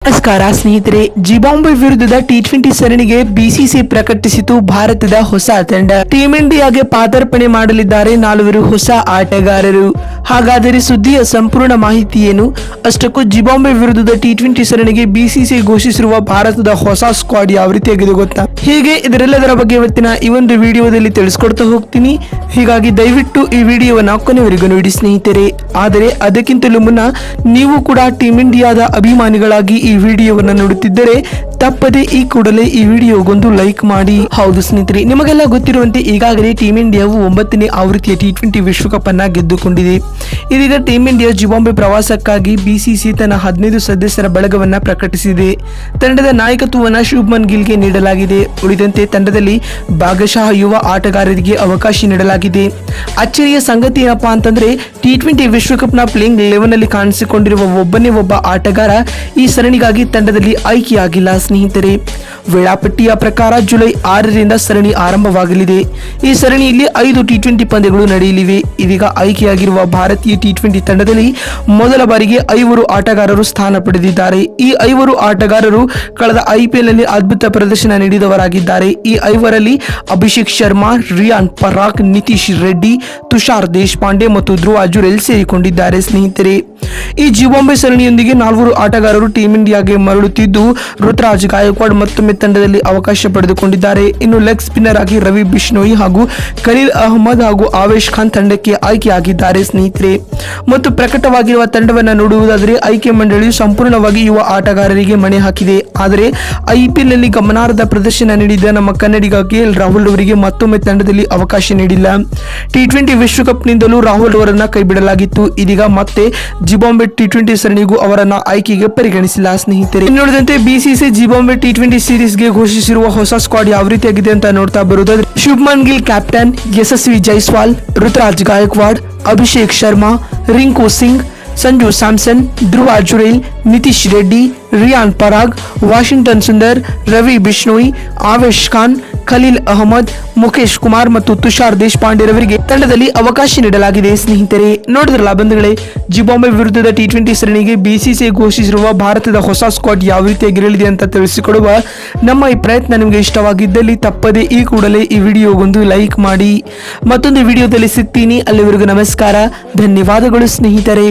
ನಮಸ್ಕಾರ ಸ್ನೇಹಿತರೆ, ಜಿಂಬಾಬ್ವೆ ವಿರುದ್ಧದ ಟಿ20 ಸರಣಿಗೆ ಬಿಸಿಸಿ ಪ್ರಕಟಿಸಿತು ಭಾರತದ ಹೊಸ ತಂಡ. ಟೀಂ ಇಂಡಿಯಾಗೆ ಪಾದಾರ್ಪಣೆ ಮಾಡಲಿದ್ದಾರೆ 4 ಹೊಸ ಆಟಗಾರರು. ಹಾಗಾದರೆ ಸುದ್ದಿಯ ಸಂಪೂರ್ಣ ಮಾಹಿತಿ ಏನು? ಅಷ್ಟಕ್ಕೂ ಜಿಂಬಾಬ್ವೆ ವಿರುದ್ಧದ ಟಿ20 ಸರಣಿಗೆ ಬಿಸಿಸಿ ಘೋಷಿಸಿರುವ ಭಾರತದ ಹೊಸ ಸ್ಕ್ವಾಡ್ ಯಾವ ರೀತಿಯಾಗಿದೆ ಗೊತ್ತಾ? ಹೀಗೆ ಇದರೆಲ್ಲದರ ಬಗ್ಗೆ ಇವತ್ತಿನ ಈ ಒಂದು ವಿಡಿಯೋದಲ್ಲಿ ತಿಳಿಸ್ಕೊಡ್ತಾ ಹೋಗ್ತೀನಿ. ಹೀಗಾಗಿ ದಯವಿಟ್ಟು ಈ ವಿಡಿಯೋವನ್ನು ಕೊನೆವರೆಗೂ ನೋಡಿ ಸ್ನೇಹಿತರೆ. ಆದರೆ ಅದಕ್ಕಿಂತಲೂ ಮುನ್ನ ನೀವು ಕೂಡ ಟೀಂ ಇಂಡಿಯಾದ ಅಭಿಮಾನಿಗಳಾಗಿ ಈ ವಿಡಿಯೋವನ್ನು ನೋಡುತ್ತಿದ್ದರೆ ತಪ್ಪದೆ ಈ ಕೂಡಲೇ ಈ ವಿಡಿಯೋಗೊಂದು ಲೈಕ್ ಮಾಡಿ. ಹೌದು ಸ್ನೇಹಿತರೆ, ನಿಮಗೆಲ್ಲ ಗೊತ್ತಿರುವಂತೆ ಈಗಾಗಲೇ ಟೀಂ ಇಂಡಿಯಾವು 9ನೇ ಆವೃತ್ತಿಯ ಟಿ20 ವಿಶ್ವಕಪ್ ಅನ್ನ ಗೆದ್ದುಕೊಂಡಿದೆ. ಇದೀಗ ಟೀಂ ಇಂಡಿಯಾ ಜಿಂಬಾಬ್ವೆ ಪ್ರವಾಸಕ್ಕಾಗಿ ಬಿಸಿಸಿ ತನ್ನ 15 ಸದಸ್ಯರ ಬಳಗವನ್ನ ಪ್ರಕಟಿಸಿದೆ. ತಂಡದ ನಾಯಕತ್ವವನ್ನು ಶುಭ್ಮನ್ ಗಿಲ್ಗೆ ನೀಡಲಾಗಿದೆ. ಉಳಿದಂತೆ ತಂಡದಲ್ಲಿ ಭಾಗಶಃ ಯುವ ಆಟಗಾರರಿಗೆ ಅವಕಾಶ ನೀಡಲಾಗಿದೆ. ಅಚ್ಚರಿಯ ಸಂಗತಿ ಏನಪ್ಪಾ ಅಂತಂದ್ರೆ ಟಿ20 ವಿಶ್ವಕಪ್ನ ಪ್ಲೇಯಿಂಗ್ 11 ನಲ್ಲಿ ಕಾಣಿಸಿಕೊಂಡಿರುವ ಒಬ್ಬನೇ ಒಬ್ಬ ಆಟಗಾರ ಈ ಸರಣಿಗಾಗಿ ತಂಡದಲ್ಲಿ ಆಯ್ಕೆಯಾಗಿಲ್ಲ ಸ್ನೇಹಿತರೆ. ವೇಳಾಪಟ್ಟಿಯ ಪ್ರಕಾರ ಜುಲೈ 6ರಿಂದ ಸರಣಿ ಆರಂಭವಾಗಲಿದೆ. ಈ ಸರಣಿಯಲ್ಲಿ 5 ಟಿ20 ಪಂದ್ಯಗಳು ನಡೆಯಲಿವೆ. ಇದೀಗ ಆಯ್ಕೆಯಾಗಿರುವ ಭಾರತೀಯ ಟಿ20 ತಂಡದಲ್ಲಿ ಮೊದಲ ಬಾರಿಗೆ 5 ಆಟಗಾರರು ಸ್ಥಾನ ಪಡೆದಿದ್ದಾರೆ. ಈ 5 ಆಟಗಾರರು ಕಳೆದ IPL ನಲ್ಲಿ ಅದ್ಭುತ ಪ್ರದರ್ಶನ ನೀಡಿದವರಾಗಿದ್ದಾರೆ. ಈ 5ರಲ್ಲಿ ಅಭಿಷೇಕ್ ಶರ್ಮಾ, ರಿಯಾನ್ ಪರಾಗ್, ನಿತೀಶ್ ರೆಡ್ಡಿ, ತುಷಾರ್ ದೇಶಪಾಂಡೆ ಮತ್ತು ಧ್ರುವ ಜುರೇಲ್ ಸೇರಿಕೊಂಡಿದ್ದಾರೆ ಸ್ನೇಹಿತರೆ. ಈ ಜಿಂಬಾಬ್ವೆ ಸರಣಿಯೊಂದಿಗೆ 4 ಆಟಗಾರರು ಟೀಂ ಇಂಡಿಯಾಗೆ ಮರಳುತ್ತಿದ್ದು ಋತುರಾಜ್ ಗಾಯಕ್ವಾಡ್ ಮತ್ತೊಮ್ಮೆ ತಂಡದಲ್ಲಿ ಅವಕಾಶ ಪಡೆದುಕೊಂಡಿದ್ದಾರೆ. ಇನ್ನು ಲೆಗ್ ಸ್ಪಿನ್ನರ್ ಆಗಿ ರವಿ ಬಿಷ್ಣೋಯಿ ಹಾಗೂ ಖಲೀಲ್ ಅಹ್ಮದ್ ಹಾಗೂ ಆವೇಶ್ ಖಾನ್ ತಂಡಕ್ಕೆ ಆಯ್ಕೆಯಾಗಿದ್ದಾರೆ ಸ್ನೇಹಿತರೆ. ಮತ್ತು ಪ್ರಕಟವಾಗಿರುವ ತಂಡವನ್ನು ನೋಡುವುದಾದರೆ ಆಯ್ಕೆ ಮಂಡಳಿಯು ಸಂಪೂರ್ಣವಾಗಿ ಯುವ ಆಟಗಾರರಿಗೆ ಮಣೆ ಹಾಕಿದೆ. ಆದರೆ IPL ನಲ್ಲಿ ಗಮನಾರ್ಹ ಪ್ರದರ್ಶನ ನೀಡಿದ ನಮ್ಮ ಕನ್ನಡಿಗ KL ರಾಹುಲ್ ಅವರಿಗೆ ಮತ್ತೊಮ್ಮೆ ತಂಡದಲ್ಲಿ ಅವಕಾಶ ನೀಡಿಲ್ಲ. ಟಿ20 ವಿಶ್ವಕಪ್ನಿಂದಲೂ ರಾಹುಲ್ ಅವರನ್ನ ಕೈಬಿಡಲಾಗಿತ್ತು. ಇದೀಗ ಮತ್ತೆ ಜಿಂಬಾಬ್ವೆ ಟಿ20 ಸರಣಿಗೂ ಅವರನ್ನ ಆಯ್ಕೆಗೆ ಪರಿಗಣಿಸಿಲ್ಲ ಸ್ನೇಹಿತರೆ. ನೋಡಿದಂತೆ ಬಿಸಿಸಿ ಜಿಂಬಾಬ್ವೆ ಟಿ20 ಸೀರೀಸ್ಗೆ ಘೋಷಿಸಿರುವ ಹೊಸ ಸ್ಕ್ವಾಡ್ ಯಾವ ರೀತಿಯಾಗಿದೆ ಅಂತ ನೋಡ್ತಾ ಬರುವುದಾದ್ರೆ ಶುಭ್ಮನ್ ಗಿಲ್ ಕ್ಯಾಪ್ಟನ್, ಯಶಸ್ವಿ ಜೈಸ್ವಾಲ್, ಋತುರಾಜ್ ಗಾಯಕ್ವಾಡ್, ಅಭಿಷೇಕ್ ಶರ್ಮಾ, ರಿಂಕು ಸಿಂಗ್, ಸಂಜು ಸ್ಯಾಮ್ಸನ್, ಧ್ರುವ ಜುರೇಲ್, ನಿತೀಶ್ ರೆಡ್ಡಿ, ರಿಯಾನ್ ಪರಾಗ್, ವಾಷಿಂಗ್ಟನ್ ಸುಂದರ್, ರವಿ ಬಿಷ್ಣೋಯಿ, ಆವೇಶ್ ಖಾನ್, ಖಲೀಲ್ ಅಹ್ಮದ್, ಮುಖೇಶ್ ಕುಮಾರ್ ಮತ್ತು ತುಷಾರ್ ದೇಶಪಾಂಡೆ ರವರಿಗೆ ತಂಡದಲ್ಲಿ ಅವಕಾಶ ನೀಡಲಾಗಿದೆ ಸ್ನೇಹಿತರೆ. ನೋಡಿದ್ರಲ್ಲ ಬಂಧುಗಳೇ, ಜಿಂಬಾಬ್ವೆ ವಿರುದ್ಧದ ಟಿ20 ಸರಣಿಗೆ ಬಿಸಿಸಿ ಘೋಷಿಸಿರುವ ಭಾರತದ ಹೊಸ ಸ್ಕ್ವಾಡ್ ಯಾವ ರೀತಿಯಾಗಿರಲಿದೆ ಅಂತ ತಿಳಿಸಿಕೊಡುವ ನಮ್ಮ ಈ ಪ್ರಯತ್ನ ನಿಮಗೆ ಇಷ್ಟವಾಗಿದ್ದಲ್ಲಿ ತಪ್ಪದೆ ಈ ಕೂಡಲೇ ಈ ವಿಡಿಯೋಗೊಂದು ಲೈಕ್ ಮಾಡಿ. ಮತ್ತೊಂದು ವಿಡಿಯೋದಲ್ಲಿ ಸಿಗ್ತೀನಿ. ಅಲ್ಲಿವರೆಗೂ ನಮಸ್ಕಾರ, ಧನ್ಯವಾದಗಳು ಸ್ನೇಹಿತರೆ.